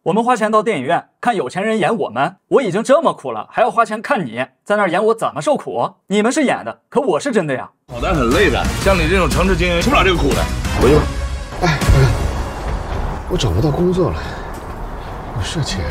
我们花钱到电影院看有钱人演我们，我已经这么苦了，还要花钱看你在那儿演我怎么受苦？你们是演的，可我是真的呀。跑单很累的，像你这种城市精英吃不了这个苦的。回去吧。哎，我找不到工作了，我社企人。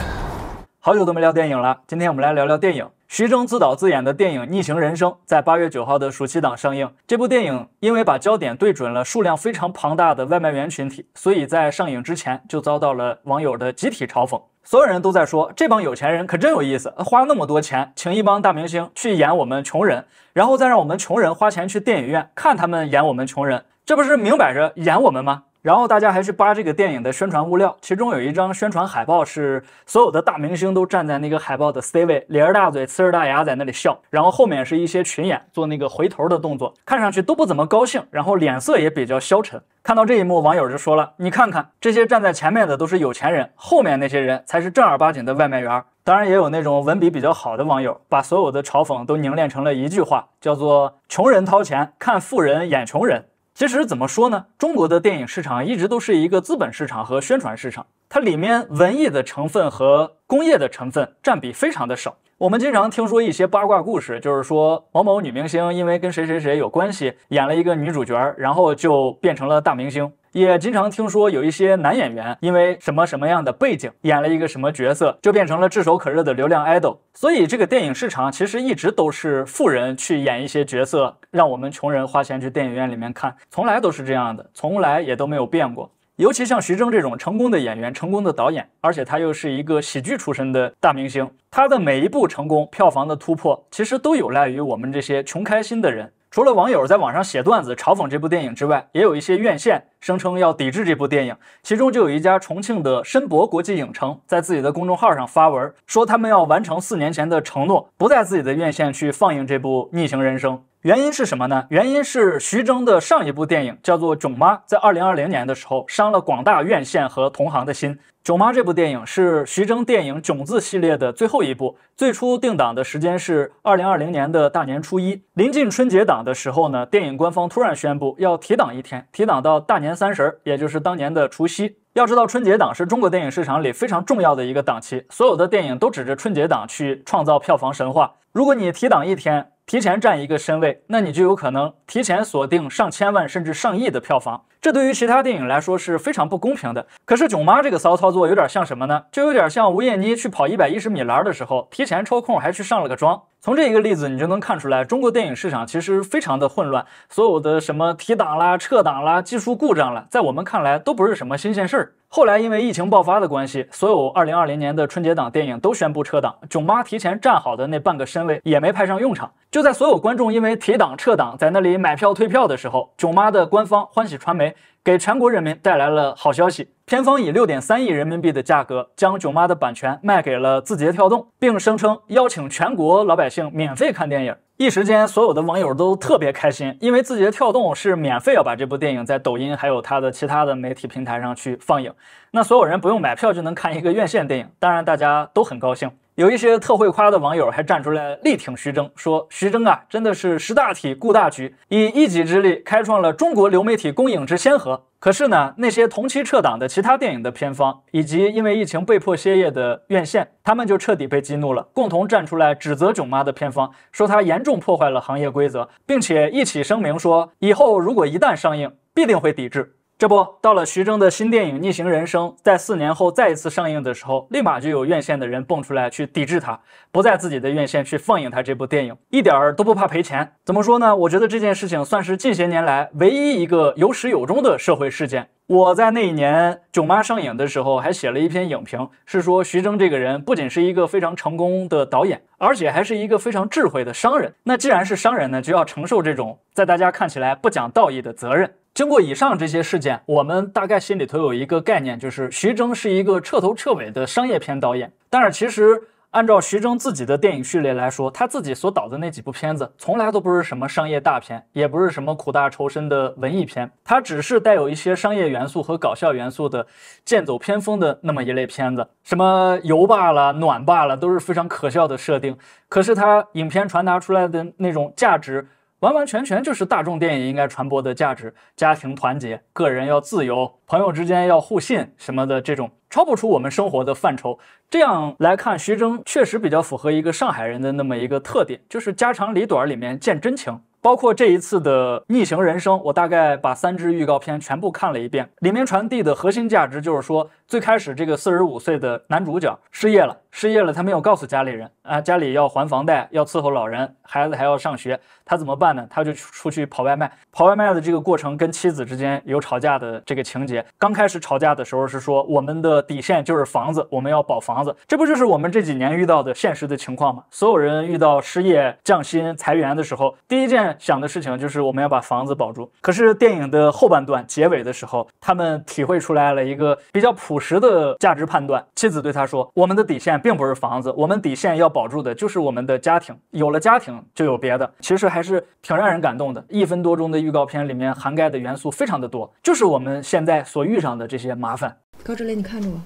好久都没聊电影了，今天我们来聊聊电影。徐峥自导自演的电影《逆行人生》在8月9号的暑期档上映。这部电影因为把焦点对准了数量非常庞大的外卖员群体，所以在上映之前就遭到了网友的集体嘲讽。所有人都在说，这帮有钱人可真有意思，花那么多钱请一帮大明星去演我们穷人，然后再让我们穷人花钱去电影院看他们演我们穷人，这不是明摆着演我们吗？然后大家还去扒这个电影的宣传物料，其中有一张宣传海报是所有的大明星都站在那个海报的 C 位，咧着大嘴呲着大牙在那里笑，然后后面是一些群演做那个回头的动作，看上去都不怎么高兴，然后脸色也比较消沉。看到这一幕，网友就说了，你看看这些站在前面的都是有钱人，后面那些人才是正儿八经的外卖员。当然也有那种文笔比较好的网友把所有的嘲讽都凝练成了一句话，叫做穷人掏钱看富人演穷人。其实怎么说呢，中国的电影市场一直都是一个资本市场和宣传市场，它里面文艺的成分和工业的成分占比非常的少。我们经常听说一些八卦故事，就是说某某女明星因为跟谁谁谁有关系，演了一个女主角，然后就变成了大明星。也经常听说有一些男演员因为什么什么样的背景，演了一个什么角色，就变成了炙手可热的流量 idol。所以这个电影市场其实一直都是富人去演一些角色，让我们穷人花钱去电影院里面看，从来都是这样的，从来也都没有变过。尤其像徐峥这种成功的演员、成功的导演，而且他又是一个喜剧出身的大明星，他的每一部成功、票房的突破，其实都有赖于我们这些穷开心的人。除了网友在网上写段子嘲讽这部电影之外，也有一些院线声称要抵制这部电影，其中就有一家重庆的申博国际影城在自己的公众号上发文，说他们要完成4年前的承诺，不在自己的院线去放映这部《逆行人生》。原因是什么呢？原因是徐峥的上一部电影叫做《囧妈》，在2020年的时候伤了广大院线和同行的心。囧妈这部电影是徐峥电影囧字系列的最后一部，最初定档的时间是2020年的大年初一。临近春节档的时候呢，电影官方突然宣布要提档一天，提档到大年30，也就是当年的除夕。要知道春节档是中国电影市场里非常重要的一个档期，所有的电影都指着春节档去创造票房神话。如果你提档一天，提前占一个身位，那你就有可能提前锁定上千万甚至上亿的票房，这对于其他电影来说是非常不公平的。可是囧妈这个骚操作有点像什么呢？就有点像吴彦妮去跑110米栏的时候，提前抽空还去上了个妆。从这一个例子你就能看出来，中国电影市场其实非常的混乱，所有的什么提档啦、撤档啦、技术故障啦，在我们看来都不是什么新鲜事儿。后来因为疫情爆发的关系，所有2020年的春节档电影都宣布撤档，囧妈提前站好的那半个身位也没派上用场。就在所有观众因为提档撤档在那里买票退票的时候，囧妈的官方欢喜传媒给全国人民带来了好消息，片方以6.3亿人民币的价格将囧妈的版权卖给了字节跳动，并声称邀请全国老百姓免费看电影。一时间所有的网友都特别开心，因为字节跳动是免费要把这部电影在抖音还有它的其他的媒体平台上去放映，那所有人不用买票就能看一个院线电影，当然大家都很高兴。有一些特会夸的网友还站出来力挺徐峥，说徐峥啊真的是识大体顾大局，以一己之力开创了中国流媒体公映之先河。可是呢，那些同期撤档的其他电影的片方，以及因为疫情被迫歇业的院线，他们就彻底被激怒了，共同站出来指责囧妈的片方，说他严重破坏了行业规则，并且一起声明说以后如果一旦上映必定会抵制。这不，到了徐峥的新电影《逆行人生》在4年后再一次上映的时候，立马就有院线的人蹦出来去抵制它，不在自己的院线去放映它这部电影，一点儿都不怕赔钱。怎么说呢？我觉得这件事情算是近些年来唯一一个有始有终的社会事件。我在那一年囧妈上映的时候还写了一篇影评，是说徐峥这个人不仅是一个非常成功的导演，而且还是一个非常智慧的商人。那既然是商人呢，就要承受这种在大家看起来不讲道义的责任。经过以上这些事件，我们大概心里头有一个概念，就是徐峥是一个彻头彻尾的商业片导演。但是其实按照徐峥自己的电影序列来说，他自己所导的那几部片子从来都不是什么商业大片，也不是什么苦大仇深的文艺片，它只是带有一些商业元素和搞笑元素的剑走偏锋的那么一类片子，什么油罢了、暖罢了，都是非常可笑的设定。可是它影片传达出来的那种价值完完全全就是大众电影应该传播的价值：家庭团结，个人要自由，朋友之间要互信什么的，这种超不出我们生活的范畴。这样来看，徐峥确实比较符合一个上海人的那么一个特点，就是家长里短里面见真情。包括这一次的《逆行人生》，我大概把3支预告片全部看了一遍，里面传递的核心价值就是说，最开始这个45岁的男主角失业了，他没有告诉家里人啊，家里要还房贷，要伺候老人，孩子还要上学，他怎么办呢？他就出去跑外卖。跑外卖的这个过程跟妻子之间有吵架的这个情节。刚开始吵架的时候是说，我们的底线就是房子，我们要保房子，这不就是我们这几年遇到的现实的情况吗？所有人遇到失业、降薪、裁员的时候，第一件想的事情就是我们要把房子保住。可是电影的后半段结尾的时候，他们体会出来了一个比较朴实的价值判断。妻子对他说，我们的底线并不是房子，我们底线要保住的就是我们的家庭，有了家庭就有别的。其实还是挺让人感动的。1分多钟的预告片里面涵盖的元素非常的多，就是我们现在所遇上的这些麻烦。高志磊，你看着我，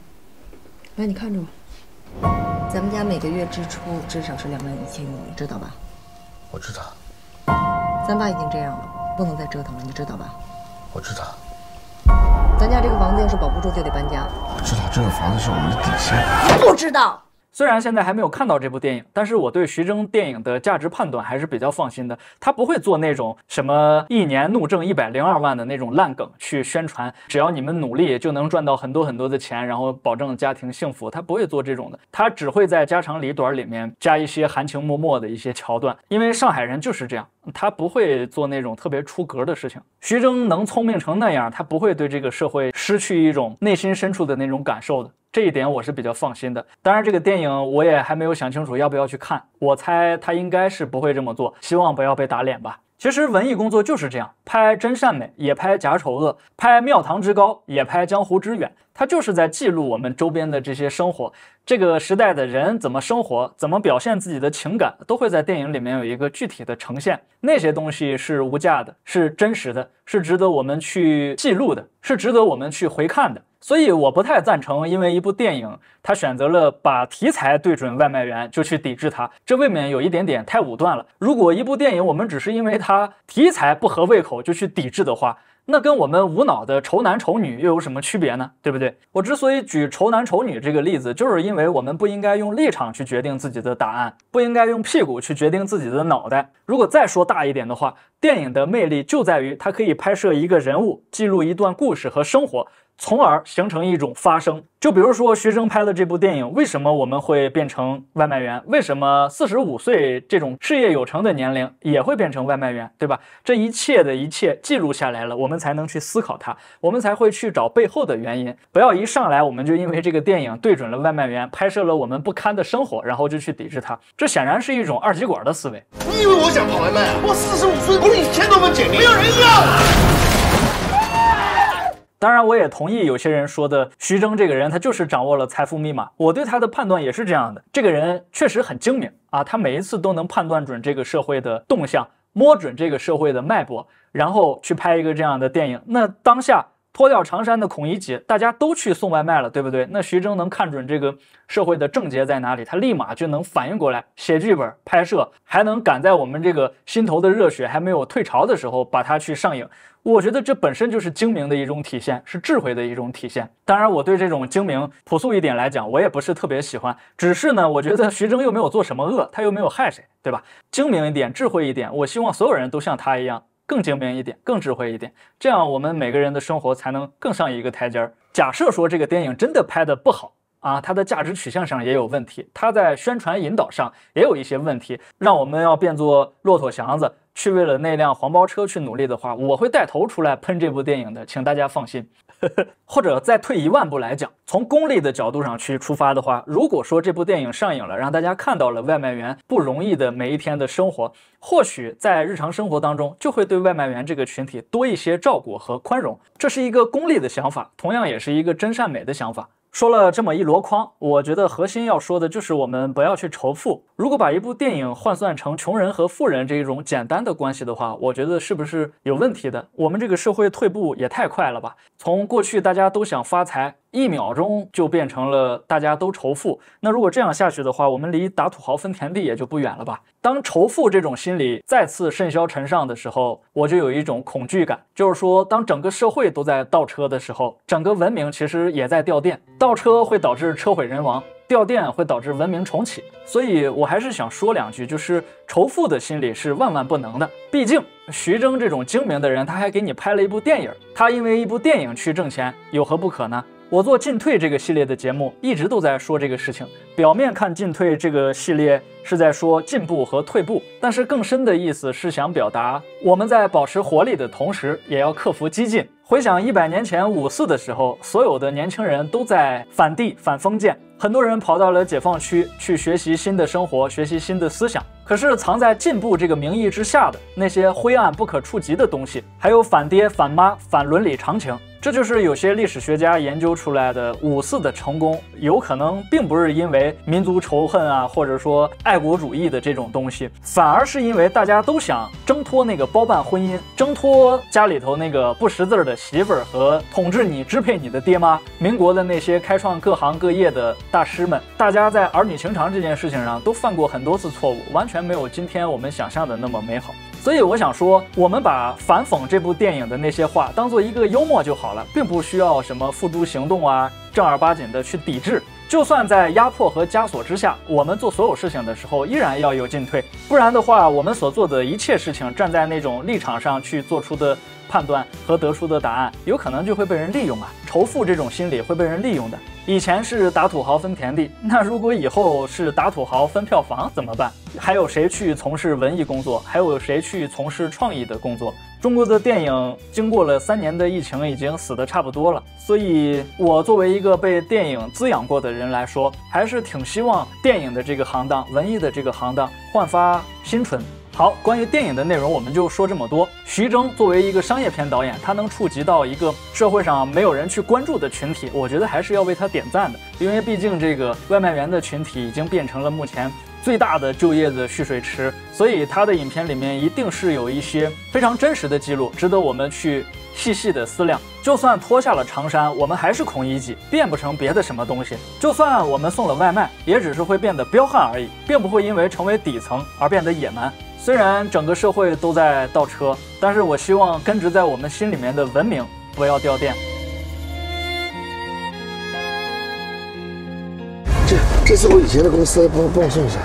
来，你看着我。咱们家每个月支出至少是2.1万，你知道吧？我知道，咱爸已经这样了，不能再折腾了，你知道吧？我知道，咱家这个房子要是保不住，就得搬家。我知道这个房子是我们的底线。不知道。虽然现在还没有看到这部电影，但是我对徐峥电影的价值判断还是比较放心的。他不会做那种什么1年怒挣102万的那种烂梗去宣传，只要你们努力就能赚到很多很多的钱，然后保证家庭幸福。他不会做这种的，他只会在家长里短里面加一些含情脉脉的一些桥段，因为上海人就是这样，他不会做那种特别出格的事情。徐峥能聪明成那样，他不会对这个社会失去一种内心深处的那种感受的。这一点我是比较放心的。当然这个电影我也还没有想清楚要不要去看，我猜他应该是不会这么做，希望不要被打脸吧。其实文艺工作就是这样，拍真善美也拍假丑恶，拍庙堂之高也拍江湖之远，它就是在记录我们周边的这些生活，这个时代的人怎么生活，怎么表现自己的情感，都会在电影里面有一个具体的呈现。那些东西是无价的，是真实的，是值得我们去记录的，是值得我们去回看的。所以我不太赞成因为一部电影他选择了把题材对准外卖员就去抵制它，这未免有一点点太武断了。如果一部电影我们只是因为它题材不合胃口就去抵制的话，那跟我们无脑的丑男丑女又有什么区别呢？对不对？我之所以举丑男丑女这个例子，就是因为我们不应该用立场去决定自己的答案，不应该用屁股去决定自己的脑袋。如果再说大一点的话，电影的魅力就在于它可以拍摄一个人物，记录一段故事和生活，从而形成一种发生。就比如说徐峥拍的这部电影，为什么我们会变成外卖员？为什么45岁这种事业有成的年龄也会变成外卖员，对吧？这一切的一切记录下来了，我们才能去思考它，我们才会去找背后的原因。不要一上来我们就因为这个电影对准了外卖员，拍摄了我们不堪的生活，然后就去抵制它，这显然是一种二极管的思维。你以为我想跑外卖啊？我45岁，我领1000多份简历，没有人要。当然我也同意有些人说的，徐峥这个人他就是掌握了财富密码，我对他的判断也是这样的。这个人确实很精明啊，他每一次都能判断准这个社会的动向，摸准这个社会的脉搏，然后去拍一个这样的电影。那当下脱掉长衫的孔乙己，大家都去送外卖了，对不对？那徐峥能看准这个社会的症结在哪里，他立马就能反应过来，写剧本拍摄，还能赶在我们这个心头的热血还没有退潮的时候把它去上映。我觉得这本身就是精明的一种体现，是智慧的一种体现。当然我对这种精明朴素一点来讲，我也不是特别喜欢，只是呢我觉得徐峥又没有做什么恶，他又没有害谁，对吧？精明一点，智慧一点，我希望所有人都像他一样更精明一点，更智慧一点，这样我们每个人的生活才能更上一个台阶儿。假设说这个电影真的拍得不好啊，它的价值取向上也有问题，它在宣传引导上也有一些问题，让我们要变作骆驼祥子去为了那辆黄包车去努力的话，我会带头出来喷这部电影的，请大家放心。或者再退1万步来讲，从功利的角度上去出发的话，如果说这部电影上映了，让大家看到了外卖员不容易的每一天的生活，或许在日常生活当中就会对外卖员这个群体多一些照顾和宽容。这是一个功利的想法，同样也是一个真善美的想法。说了这么一箩筐，我觉得核心要说的就是我们不要去仇富。如果把一部电影换算成穷人和富人这种简单的关系的话，我觉得是不是有问题的？我们这个社会退步也太快了吧？从过去大家都想发财， 1秒钟就变成了大家都仇富。那如果这样下去的话，我们离打土豪分田地也就不远了吧？当仇富这种心理再次甚嚣尘上的时候，我就有一种恐惧感，就是说，当整个社会都在倒车的时候，整个文明其实也在掉电。倒车会导致车毁人亡，掉电会导致文明重启。所以我还是想说两句，就是仇富的心理是万万不能的。毕竟徐峥这种精明的人，他还给你拍了一部电影，他因为一部电影去挣钱，有何不可呢？我做进退这个系列的节目，一直都在说这个事情。表面看进退这个系列是在说进步和退步，但是更深的意思是想表达，我们在保持活力的同时，也要克服激进。回想100年前5·4的时候，所有的年轻人都在反帝反封建，很多人跑到了解放区去学习新的生活，学习新的思想。可是藏在进步这个名义之下的那些灰暗不可触及的东西，还有反爹反妈反伦理常情，这就是有些历史学家研究出来的5·4的成功，有可能并不是因为民族仇恨啊，或者说爱国主义的这种东西，反而是因为大家都想挣脱那个包办婚姻，挣脱家里头那个不识字的媳妇儿和统治你支配你的爹妈。民国的那些开创各行各业的大师们，大家在儿女情长这件事情上都犯过很多次错误，完全没有今天我们想象的那么美好。所以我想说，我们把反讽这部电影的那些话当做一个幽默就好了，并不需要什么付诸行动啊，正儿八经的去抵制。就算在压迫和枷锁之下，我们做所有事情的时候依然要有进退，不然的话，我们所做的一切事情，站在那种立场上去做出的判断和得出的答案，有可能就会被人利用啊。仇富这种心理会被人利用的。以前是打土豪分田地，那如果以后是打土豪分票房怎么办？还有谁去从事文艺工作？还有谁去从事创意的工作？中国的电影经过了3年的疫情，已经死得差不多了。所以我作为一个被电影滋养过的人来说，还是挺希望电影的这个行当，文艺的这个行当焕发新春。好，关于电影的内容我们就说这么多。徐峥作为一个商业片导演，他能触及到一个社会上没有人去关注的群体，我觉得还是要为他点赞的。因为毕竟这个外卖员的群体已经变成了目前最大的就业的蓄水池，所以他的影片里面一定是有一些非常真实的记录，值得我们去细细的思量。就算脱下了长衫，我们还是孔乙己，变不成别的什么东西。就算我们送了外卖，也只是会变得彪悍而已，并不会因为成为底层而变得野蛮。虽然整个社会都在倒车，但是我希望根植在我们心里面的文明不要掉电。这是我以前的公司，帮我送一下。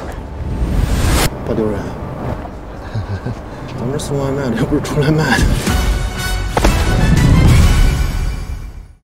不丢人，咱们这送外卖的又不是出来卖的。